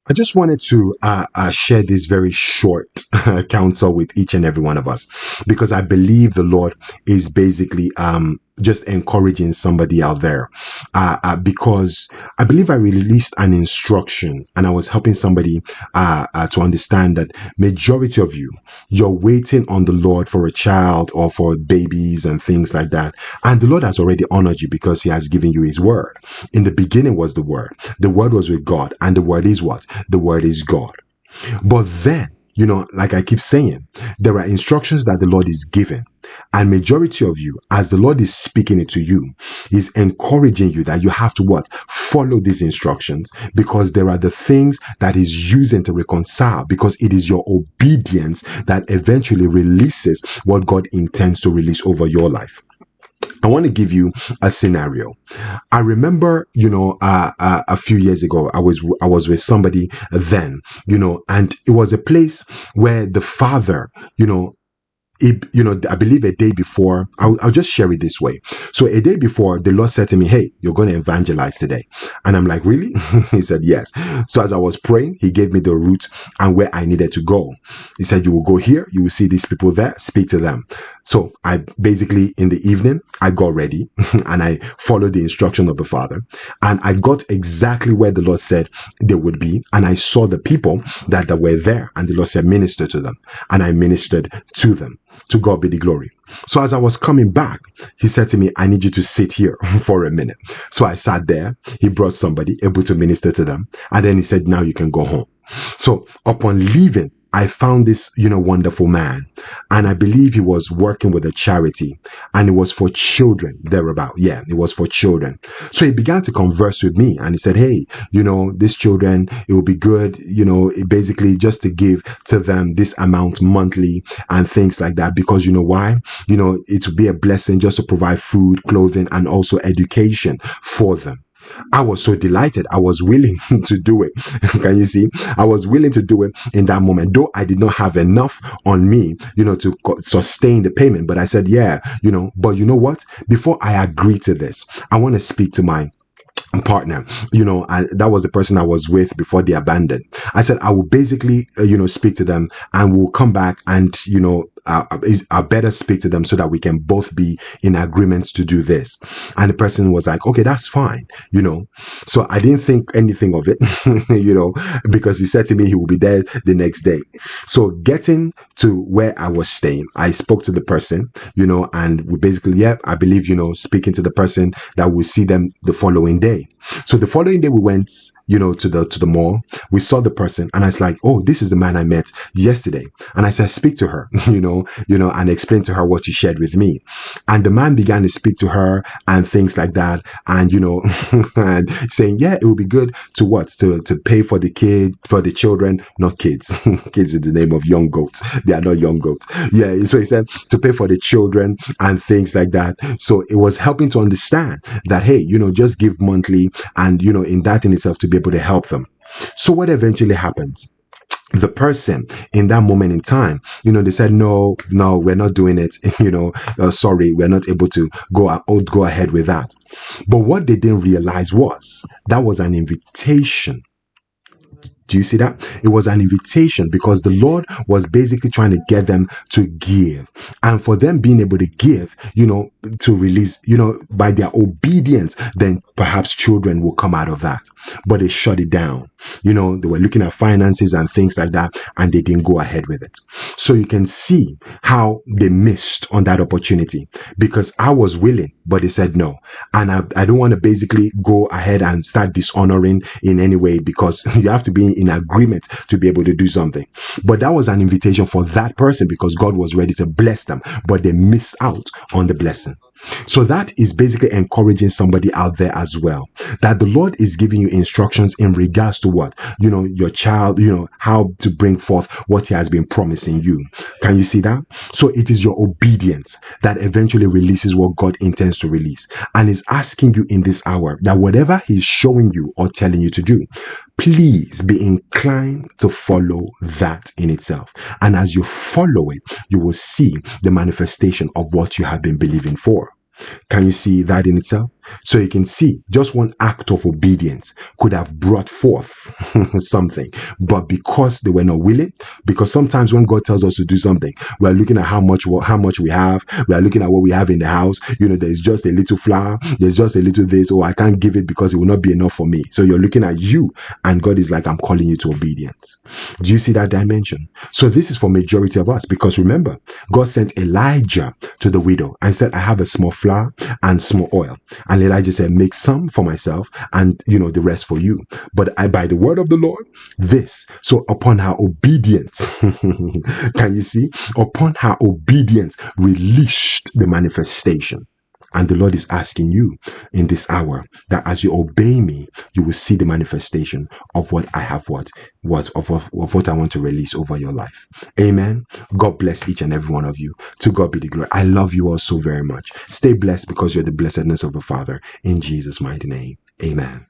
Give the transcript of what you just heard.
I just wanted to share this very short counsel with each and every one of us, because I believe the Lord is basically just encouraging somebody out there, because I believe I released an instruction and I was helping somebody to understand that majority of you, you're waiting on the Lord for a child or for babies and things like that, and the Lord has already honored you because He has given you His word. In the beginning was the word was with God, and the word is what? The word is God. But then, like I keep saying, there are instructions that the Lord is giving. And majority of you, as the Lord is speaking it to you, is encouraging you that you have to what? Follow these instructions, because there are the things that He's using to reconcile, because it is your obedience that eventually releases what God intends to release over your life. I want to give you a scenario. I remember, a few years ago, I was with somebody then, and it was a place where the father, I believe a day before, I'll just share it this way. So a day before, the Lord said to me, "Hey, you're going to evangelize today." And I'm like, "Really?" He said, "Yes." So as I was praying, He gave me the route and where I needed to go. He said, "You will go here. You will see these people there. Speak to them." So I basically, in the evening, I got ready and I followed the instruction of the Father. And I got exactly where the Lord said they would be. And I saw the people that were there. And the Lord said, "Minister to them." And I ministered to them. To God be the glory. So as I was coming back, He said to me, "I need you to sit here for a minute." So I sat there. He brought somebody able to minister to them. And then He said, "Now you can go home." So upon leaving, I found this, wonderful man. And I believe he was working with a charity, and it was for children thereabout. Yeah, it was for children. So he began to converse with me and he said, "Hey, these children, it will be good, basically just to give to them this amount monthly and things like that, because why? It will be a blessing just to provide food, clothing, and also education for them." I was so delighted. I was willing to do it. Can you see? I was willing to do it in that moment, though I did not have enough on me, to sustain the payment. But I said, yeah, but you know what? Before I agree to this, I want to speak to my partner, that was the person I was with before they abandoned. I said, I will basically, speak to them, and we'll come back and, I better speak to them so that we can both be in agreement to do this. And the person was like, "Okay, that's fine," So I didn't think anything of it, because he said to me he will be there the next day. So getting to where I was staying, I spoke to the person, and we basically, I believe, speaking to the person that we'll see them the following day. So the following day we went, to the mall. We saw the person, and I was like, "Oh, this is the man I met yesterday." And I said, "Speak to her," and explain to her what you shared with me. And the man began to speak to her and things like that, and and saying, "Yeah, it would be good to what? To pay for the children, not kids." Kids in the name of young goats. They are not young goats. Yeah, so he said to pay for the children and things like that. So it was helping to understand that, hey, just give monthly, and in that in itself, to be able to help them. So what eventually happens? The person in that moment in time, they said, no, we're not doing it. Sorry, we're not able to go ahead with that. But what they didn't realize was that was an invitation. Do you see that? It was an invitation, because the Lord was basically trying to get them to give. And for them being able to give, to release, by their obedience, then perhaps children will come out of that. But they shut it down. They were looking at finances and things like that, and they didn't go ahead with it. So you can see how they missed on that opportunity, because I was willing, but they said no. And I don't want to basically go ahead and start dishonoring in any way, because you have to be in agreement to be able to do something. But that was an invitation for that person, because God was ready to bless them, but they missed out on the blessing. So that is basically encouraging somebody out there as well, that the Lord is giving you instructions in regards to what, your child, how to bring forth what He has been promising you. Can you see that? So it is your obedience that eventually releases what God intends to release, and is asking you in this hour that whatever He's showing you or telling you to do, please be inclined to follow that in itself. And as you follow it, you will see the manifestation of what you have been believing for. Can you see that in itself? So you can see just one act of obedience could have brought forth something. But because they were not willing, because sometimes when God tells us to do something, we're looking at how much we have. We are looking at what we have in the house. There's just a little flour. There's just a little this. Oh, I can't give it because it will not be enough for me. So you're looking at you, and God is like, I'm calling you to obedience. Do you see that dimension? So this is for majority of us, because remember, God sent Elijah to the widow and said, I have a small flour and small oil. And Elijah said, make some for myself and the rest for you. But by the word of the Lord, this. So upon her obedience, can you see? Upon her obedience released the manifestation. And the Lord is asking you in this hour that as you obey me, you will see the manifestation of what I have, of what I want to release over your life. Amen. God bless each and every one of you. To God be the glory. I love you all so very much. Stay blessed, because you're the blessedness of the Father. In Jesus' mighty name. Amen.